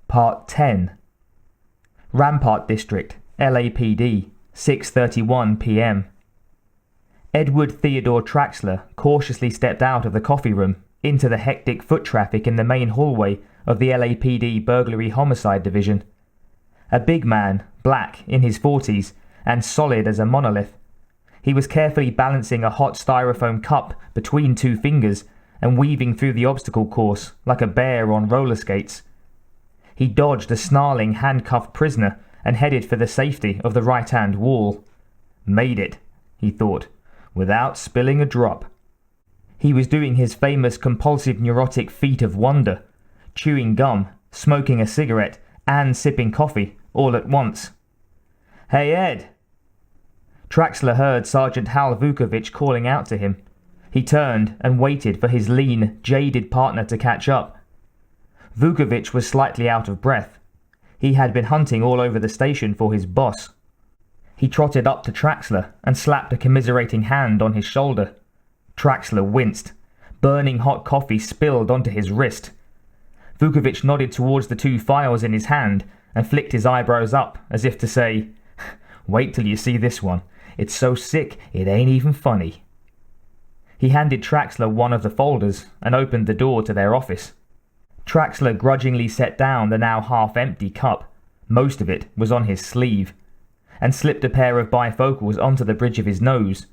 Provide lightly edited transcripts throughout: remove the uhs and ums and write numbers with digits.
Part 10. Rampart District, LAPD, 6:31 p.m. Edward Theodore Traxler cautiously stepped out of the coffee room into the hectic foot traffic in the main hallway of the LAPD Burglary Homicide Division. A big man, black, in his 40s, and solid as a monolith. He was carefully balancing a hot styrofoam cup between two fingers and weaving through the obstacle course like a bear on roller skates. He dodged a snarling, handcuffed prisoner and headed for the safety of the right-hand wall. Made it, he thought, without spilling a drop. He was doing his famous compulsive neurotic feat of wonder, chewing gum, smoking a cigarette, and sipping coffee all at once. "Hey, Ed!" Traxler heard Sergeant Hal Vukovich calling out to him. He turned and waited for his lean, jaded partner to catch up. Vukovich was slightly out of breath. He had been hunting all over the station for his boss. He trotted up to Traxler and slapped a commiserating hand on his shoulder. Traxler winced. Burning hot coffee spilled onto his wrist. Vukovich nodded towards the two files in his hand and flicked his eyebrows up as if to say, "Wait till you see this one. It's so sick it ain't even funny." He handed Traxler one of the folders and opened the door to their office. Traxler grudgingly set down the now half-empty cup, most of it was on his sleeve, and slipped a pair of bifocals onto the bridge of his nose.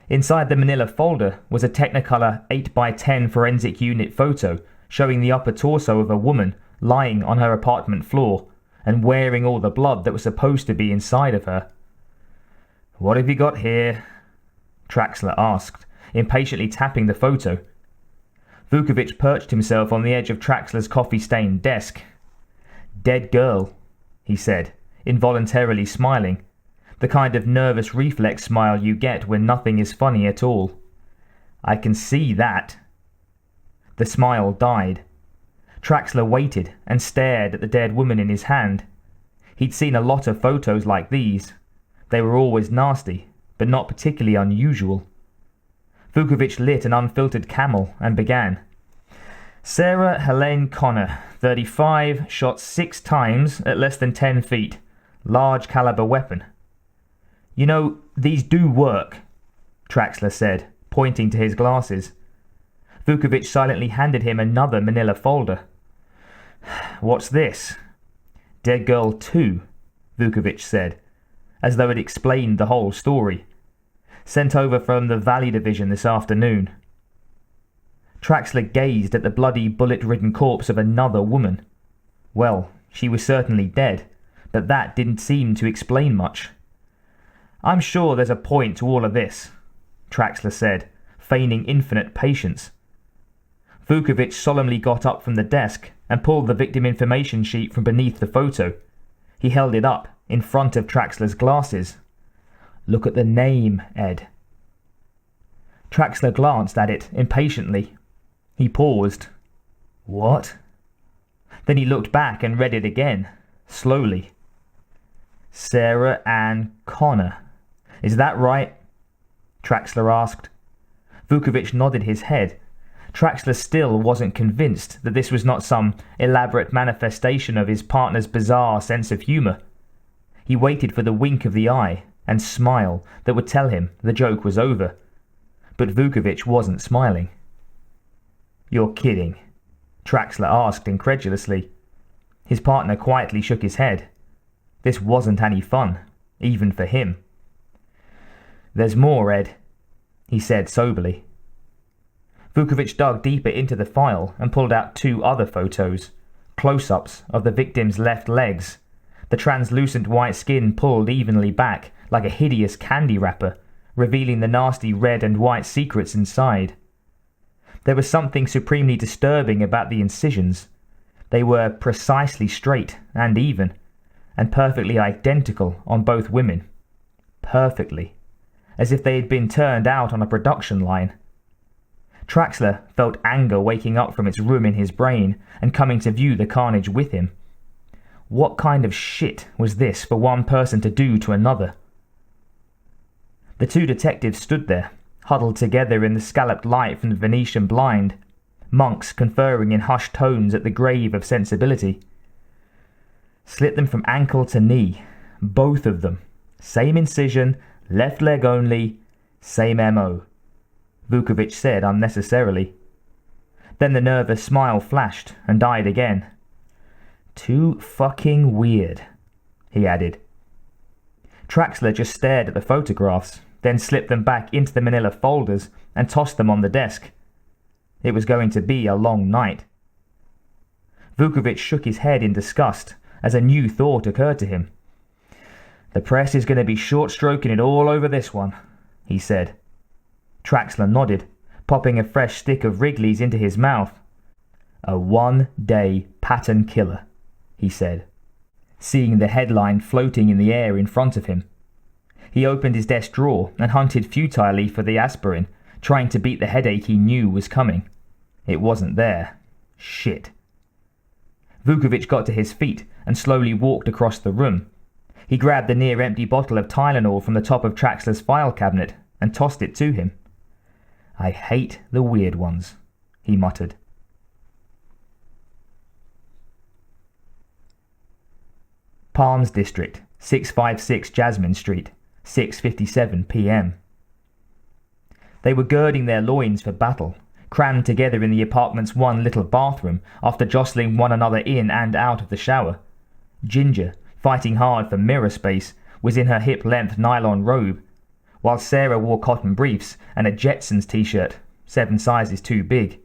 Inside the manila folder was a Technicolor 8x10 forensic unit photo showing the upper torso of a woman lying on her apartment floor and wearing all the blood that was supposed to be inside of her. "What have you got here?" Traxler asked, impatiently tapping the photo. Vukovich perched himself on the edge of Traxler's coffee-stained desk. "Dead girl," he said, involuntarily smiling, the kind of nervous reflex smile you get when nothing is funny at all. "I can see that." The smile died. Traxler waited and stared at the dead woman in his hand. He'd seen a lot of photos like these. They were always nasty, but not particularly unusual. Vukovich lit an unfiltered Camel and began. "Sarah Helene Connor, 35, shot 6 times at less than 10 feet. Large caliber weapon." "You know, these do work," Traxler said, pointing to his glasses. Vukovich silently handed him another manila folder. "What's this?" "Dead Girl 2, Vukovich said, as though it explained the whole story. "Sent over from the Valley Division this afternoon." Traxler gazed at the bloody, bullet-ridden corpse of another woman. Well, she was certainly dead, but that didn't seem to explain much. "I'm sure there's a point to all of this," Traxler said, feigning infinite patience. Vukovich solemnly got up from the desk and pulled the victim information sheet from beneath the photo. He held it up in front of Traxler's glasses. "Look at the name, Ed." Traxler glanced at it impatiently. He paused. "What?" Then he looked back and read it again, slowly. "Sarah Ann Connor. Is that right?" Traxler asked. Vukovich nodded his head. Traxler still wasn't convinced that this was not some elaborate manifestation of his partner's bizarre sense of humor. He waited for the wink of the eye and smile that would tell him the joke was over. But Vukovich wasn't smiling. "You're kidding?" Traxler asked incredulously. His partner quietly shook his head. This wasn't any fun, even for him. "There's more, Ed," he said soberly. Vukovich dug deeper into the file and pulled out 2 other photos, close-ups of the victim's left legs, the translucent white skin pulled evenly back like a hideous candy wrapper, revealing the nasty red and white secrets inside. There was something supremely disturbing about the incisions. They were precisely straight and even, and perfectly identical on both women. Perfectly. As if they had been turned out on a production line. Traxler felt anger waking up from its room in his brain and coming to view the carnage with him. What kind of shit was this for one person to do to another? The 2 detectives stood there, huddled together in the scalloped light from the Venetian blind, monks conferring in hushed tones at the grave of sensibility. Slit them from ankle to knee. Both of them. Same incision, left leg only, same MO. Vukovic said unnecessarily. Then the nervous smile flashed and died again. Too fucking weird, he added. Traxler just stared at the photographs, then slipped them back into the manila folders and tossed them on the desk. It was going to be a long night. Vukovic shook his head in disgust as a new thought occurred to him. The press is going to be short-stroking it all over this one, he said. Traxler nodded, popping a fresh stick of Wrigley's into his mouth. A one-day pattern killer, he said, seeing the headline floating in the air in front of him. He opened his desk drawer and hunted futilely for the aspirin, trying to beat the headache he knew was coming. It wasn't there. Shit. Vukovic got to his feet and slowly walked across the room. He grabbed the near-empty bottle of Tylenol from the top of Traxler's file cabinet and tossed it to him. I hate the weird ones, he muttered. Palms District, 656 Jasmine Street, 6:57 p.m. They were girding their loins for battle, crammed together in the apartment's one little bathroom after jostling one another in and out of the shower. Ginger, fighting hard for mirror space, was in her hip-length nylon robe, while Sarah wore cotton briefs and a Jetsons t-shirt, 7 sizes too big.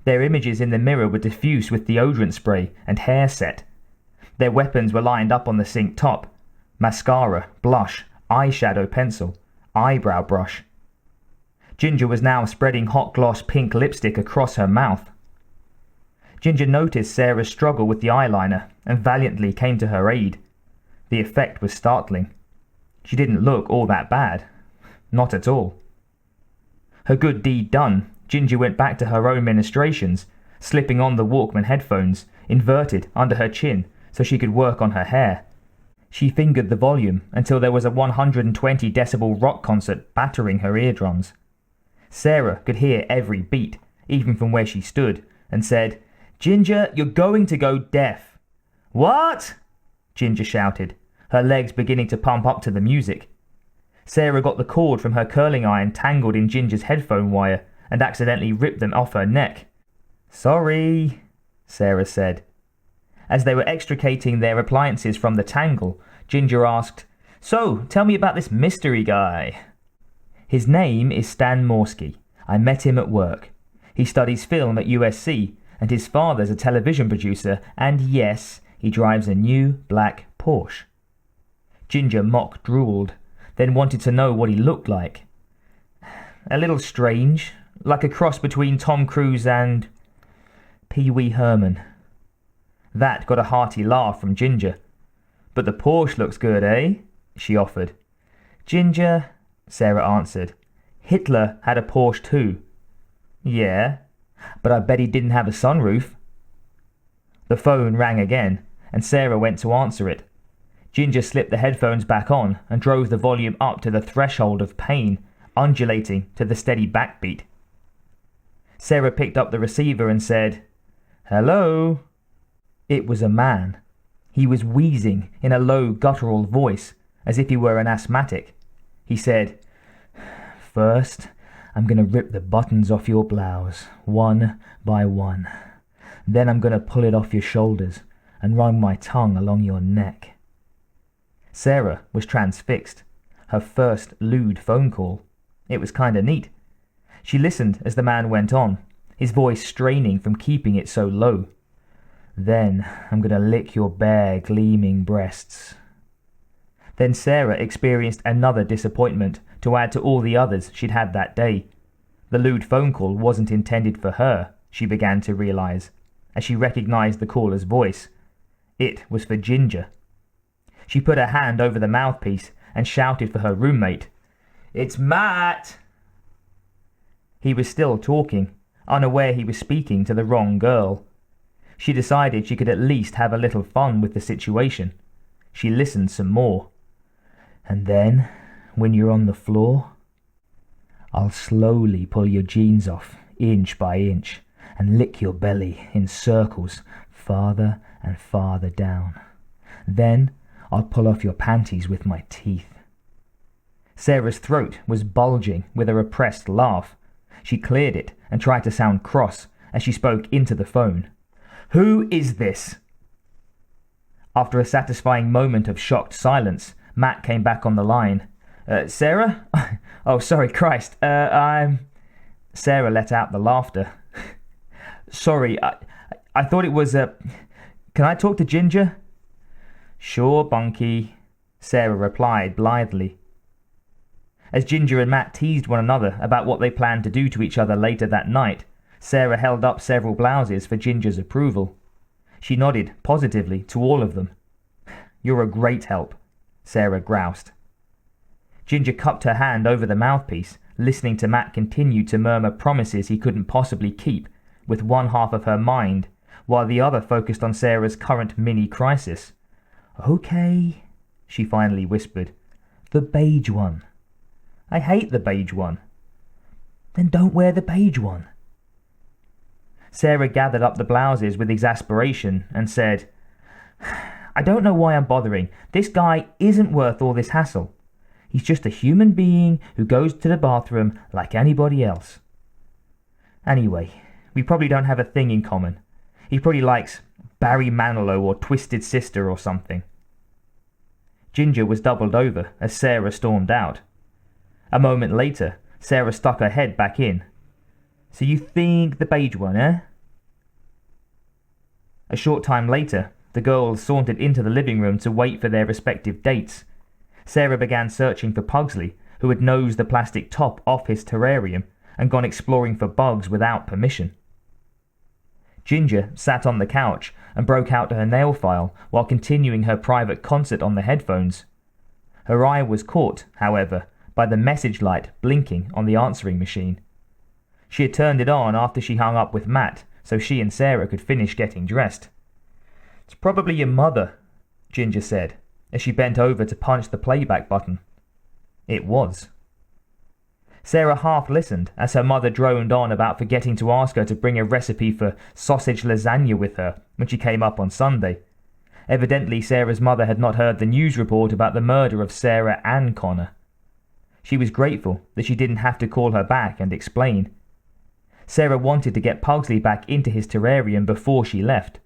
Their images in the mirror were diffused with deodorant spray and hair set. Their weapons were lined up on the sink top: mascara, blush, eyeshadow pencil, eyebrow brush. Ginger was now spreading hot gloss pink lipstick across her mouth. Ginger noticed Sarah's struggle with the eyeliner and valiantly came to her aid. The effect was startling. She didn't look all that bad. Not at all. Her good deed done, Ginger went back to her own ministrations, slipping on the Walkman headphones, inverted under her chin so she could work on her hair. She fingered the volume until there was a 120 decibel rock concert battering her eardrums. Sarah could hear every beat, even from where she stood, and said, "Ginger, you're going to go deaf." "What?" Ginger shouted, her legs beginning to pump up to the music. Sarah got the cord from her curling iron tangled in Ginger's headphone wire and accidentally ripped them off her neck. "Sorry," Sarah said. As they were extricating their appliances from the tangle, Ginger asked, "So, tell me about this mystery guy." "His name is Stan Morsky. I met him at work. He studies film at USC, and his father's a television producer, and yes, he drives a new black Porsche." Ginger mock drooled, then wanted to know what he looked like. "A little strange, like a cross between Tom Cruise and Pee Wee Herman." That got a hearty laugh from Ginger. "But the Porsche looks good, eh?" she offered. "Ginger," Sarah answered, "Hitler had a Porsche too." "Yeah, but I bet he didn't have a sunroof." The phone rang again, and Sarah went to answer it. Ginger slipped the headphones back on and drove the volume up to the threshold of pain, undulating to the steady backbeat. Sarah picked up the receiver and said, "Hello?" It was a man. He was wheezing in a low guttural voice, as if he were an asthmatic. He said, "First, I'm going to rip the buttons off your blouse, one by one. Then I'm going to pull it off your shoulders and run my tongue along your neck." Sarah was transfixed. Her first lewd phone call. It was kinda neat. She listened as the man went on, his voice straining from keeping it so low. "Then I'm going to lick your bare, gleaming breasts." Then Sarah experienced another disappointment to add to all the others she'd had that day. The lewd phone call wasn't intended for her, she began to realize, as she recognized the caller's voice. It was for Ginger. She put her hand over the mouthpiece and shouted for her roommate. "It's Matt!" He was still talking, unaware he was speaking to the wrong girl. She decided she could at least have a little fun with the situation. She listened some more. "And then, when you're on the floor, I'll slowly pull your jeans off, inch by inch, and lick your belly in circles, farther and farther down. Then I'll pull off your panties with my teeth." Sarah's throat was bulging with a repressed laugh. She cleared it and tried to sound cross as she spoke into the phone. "Who is this?" After a satisfying moment of shocked silence, Matt came back on the line. "Sarah? Oh, sorry, Christ. I'm..." Sarah let out the laughter. "Sorry, I thought it was Can I talk to Ginger?" "Sure, Bunky," Sarah replied blithely. As Ginger and Matt teased one another about what they planned to do to each other later that night, Sarah held up several blouses for Ginger's approval. She nodded positively to all of them. "You're a great help," Sarah groused. Ginger cupped her hand over the mouthpiece, listening to Matt continue to murmur promises he couldn't possibly keep, with one half of her mind, while the other focused on Sarah's current mini-crisis. "Okay," she finally whispered. "The beige one." "I hate the beige one." "Then don't wear the beige one." Sarah gathered up the blouses with exasperation and said, "I don't know why I'm bothering. This guy isn't worth all this hassle. He's just a human being who goes to the bathroom like anybody else. Anyway, we probably don't have a thing in common. He probably likes Barry Manilow or Twisted Sister or something." Ginger was doubled over as Sarah stormed out. A moment later, Sarah stuck her head back in. "So you think the beige one, eh?" A short time later, the girls sauntered into the living room to wait for their respective dates. Sarah began searching for Pugsley, who had nosed the plastic top off his terrarium and gone exploring for bugs without permission. Ginger sat on the couch and broke out her nail file while continuing her private concert on the headphones. Her eye was caught, however, by the message light blinking on the answering machine. She had turned it on after she hung up with Matt, so she and Sarah could finish getting dressed. "It's probably your mother," Ginger said, as she bent over to punch the playback button. It was. Sarah half listened as her mother droned on about forgetting to ask her to bring a recipe for sausage lasagna with her when she came up on Sunday. Evidently, Sarah's mother had not heard the news report about the murder of Sarah and Connor. She was grateful that she didn't have to call her back and explain. Sarah wanted to get Pugsley back into his terrarium before she left.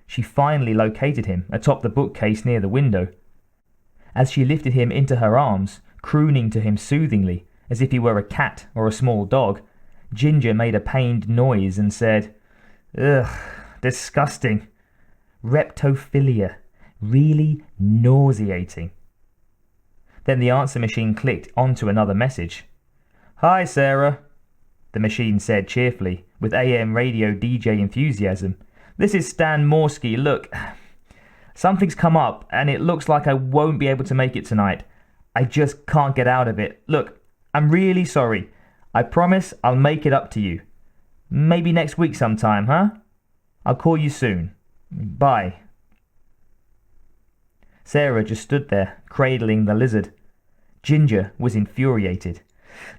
She finally located him atop the bookcase near the window. As she lifted him into her arms, crooning to him soothingly, as if he were a cat or a small dog, Ginger made a pained noise and said, "Ugh, disgusting. Reptophilia. Really nauseating." Then the answer machine clicked onto another message. "Hi, Sarah," the machine said cheerfully, with AM radio DJ enthusiasm. "This is Stan Morsky. Look, something's come up, and it looks like I won't be able to make it tonight. I just can't get out of it. Look, I'm really sorry. I promise I'll make it up to you. Maybe next week sometime, huh? I'll call you soon. Bye." Sarah just stood there, cradling the lizard. Ginger was infuriated.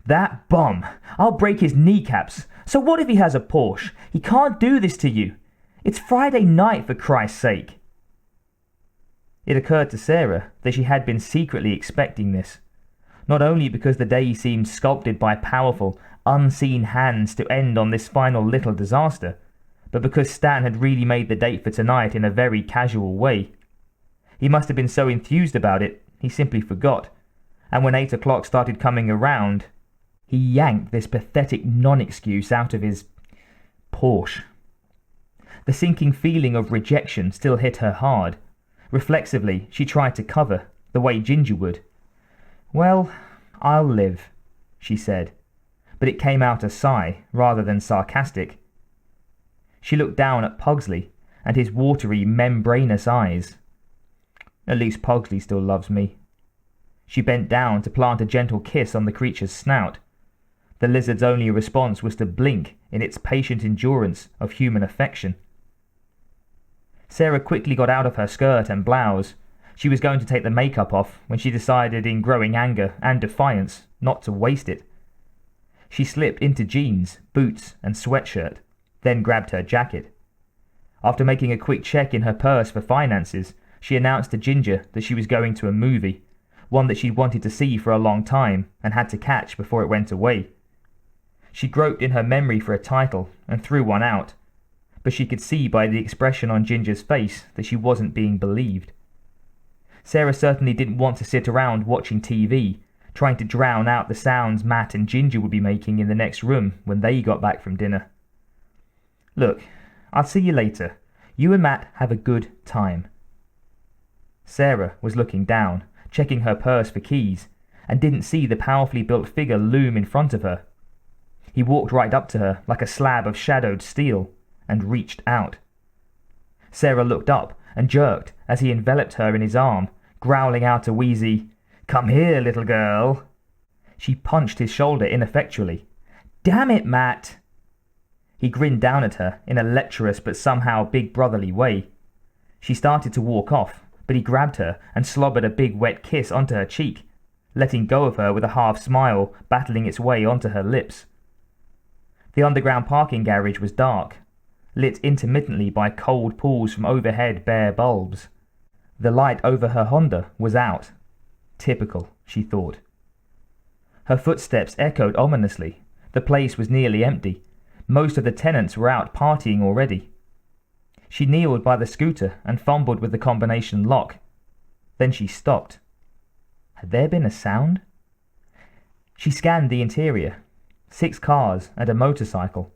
"That bum! I'll break his kneecaps. So what if he has a Porsche? He can't do this to you. It's Friday night, for Christ's sake." It occurred to Sarah that she had been secretly expecting this, not only because the day seemed sculpted by powerful, unseen hands to end on this final little disaster, but because Stan had really made the date for tonight in a very casual way. He must have been so enthused about it, he simply forgot, and when 8 o'clock started coming around, he yanked this pathetic non-excuse out of his Porsche. The sinking feeling of rejection still hit her hard. Reflexively, she tried to cover, the way Ginger would. "Well, I'll live," she said, but it came out a sigh rather than sarcastic. She looked down at Pugsley and his watery, membranous eyes. "At least Pugsley still loves me." She bent down to plant a gentle kiss on the creature's snout. The lizard's only response was to blink in its patient endurance of human affection. Sarah quickly got out of her skirt and blouse. She was going to take the makeup off when she decided in growing anger and defiance not to waste it. She slipped into jeans, boots and sweatshirt, then grabbed her jacket. After making a quick check in her purse for finances, she announced to Ginger that she was going to a movie, one that she'd wanted to see for a long time and had to catch before it went away. She groped in her memory for a title and threw one out, but she could see by the expression on Ginger's face that she wasn't being believed. Sarah certainly didn't want to sit around watching TV, trying to drown out the sounds Matt and Ginger would be making in the next room when they got back from dinner. "Look, I'll see you later. You and Matt have a good time." Sarah was looking down, checking her purse for keys, and didn't see the powerfully built figure loom in front of her. He walked right up to her like a slab of shadowed steel and reached out. Sarah looked up and jerked as he enveloped her in his arm, growling out a wheezy, "Come here, little girl." She punched his shoulder ineffectually. "Damn it, Matt!" He grinned down at her in a lecherous but somehow big brotherly way. She started to walk off, but he grabbed her and slobbered a big wet kiss onto her cheek, letting go of her with a half smile battling its way onto her lips. The underground parking garage was dark, lit intermittently by cold pools from overhead bare bulbs. The light over her Honda was out. Typical, she thought. Her footsteps echoed ominously. The place was nearly empty. Most of the tenants were out partying already. She kneeled by the scooter and fumbled with the combination lock. Then she stopped. Had there been a sound? She scanned the interior. 6 cars and a motorcycle.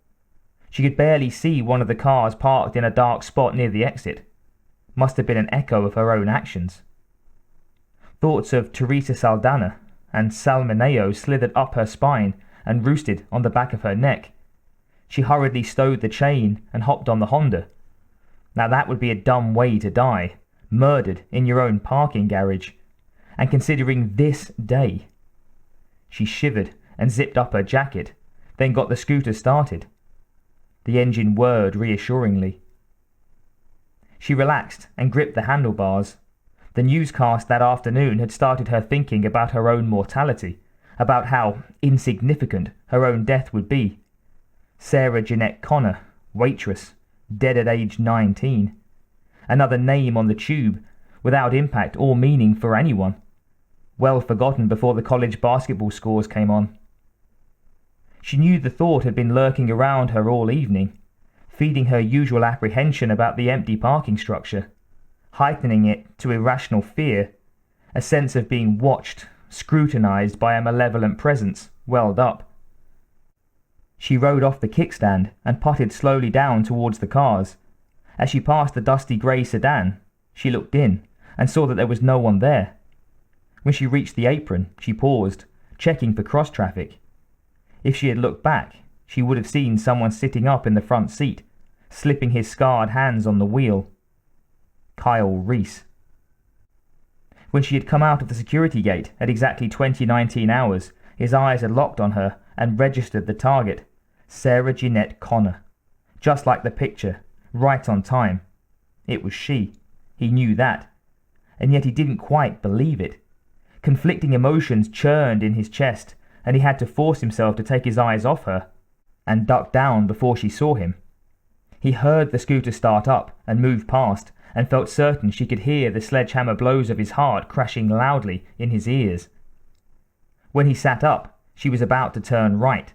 She could barely see one of the cars parked in a dark spot near the exit. Must have been an echo of her own actions. Thoughts of Teresa Saldana and Salmoneo slithered up her spine and roosted on the back of her neck. She hurriedly stowed the chain and hopped on the Honda. Now that would be a dumb way to die, murdered in your own parking garage. And considering this day. She shivered and zipped up her jacket, then got the scooter started. The engine whirred reassuringly. She relaxed and gripped the handlebars. The newscast that afternoon had started her thinking about her own mortality, about how insignificant her own death would be. Sarah Jeanette Connor, waitress, dead at age 19. Another name on the tube, without impact or meaning for anyone. Well forgotten before the college basketball scores came on. She knew the thought had been lurking around her all evening, feeding her usual apprehension about the empty parking structure, heightening it to irrational fear. A sense of being watched, scrutinized by a malevolent presence, welled up. She rode off the kickstand and putted slowly down towards the cars. As she passed the dusty grey sedan, she looked in and saw that there was no one there. When she reached the apron, she paused, checking for cross-traffic. If she had looked back, she would have seen someone sitting up in the front seat, slipping his scarred hands on the wheel. Kyle Reese. When she had come out of the security gate at exactly 2019 hours, his eyes had locked on her and registered the target, Sarah Jeanette Connor. Just like the picture, right on time. It was she. He knew that. And yet he didn't quite believe it. Conflicting emotions churned in his chest, and he had to force himself to take his eyes off her and duck down before she saw him. He heard the scooter start up and move past, and felt certain she could hear the sledgehammer blows of his heart crashing loudly in his ears. When he sat up, she was about to turn right.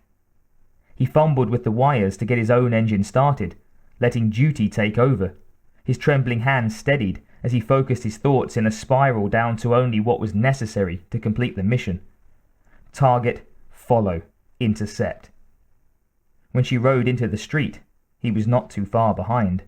He fumbled with the wires to get his own engine started, letting duty take over. His trembling hands steadied as he focused his thoughts in a spiral down to only what was necessary to complete the mission. Target, follow, intercept. When she rode into the street, he was not too far behind.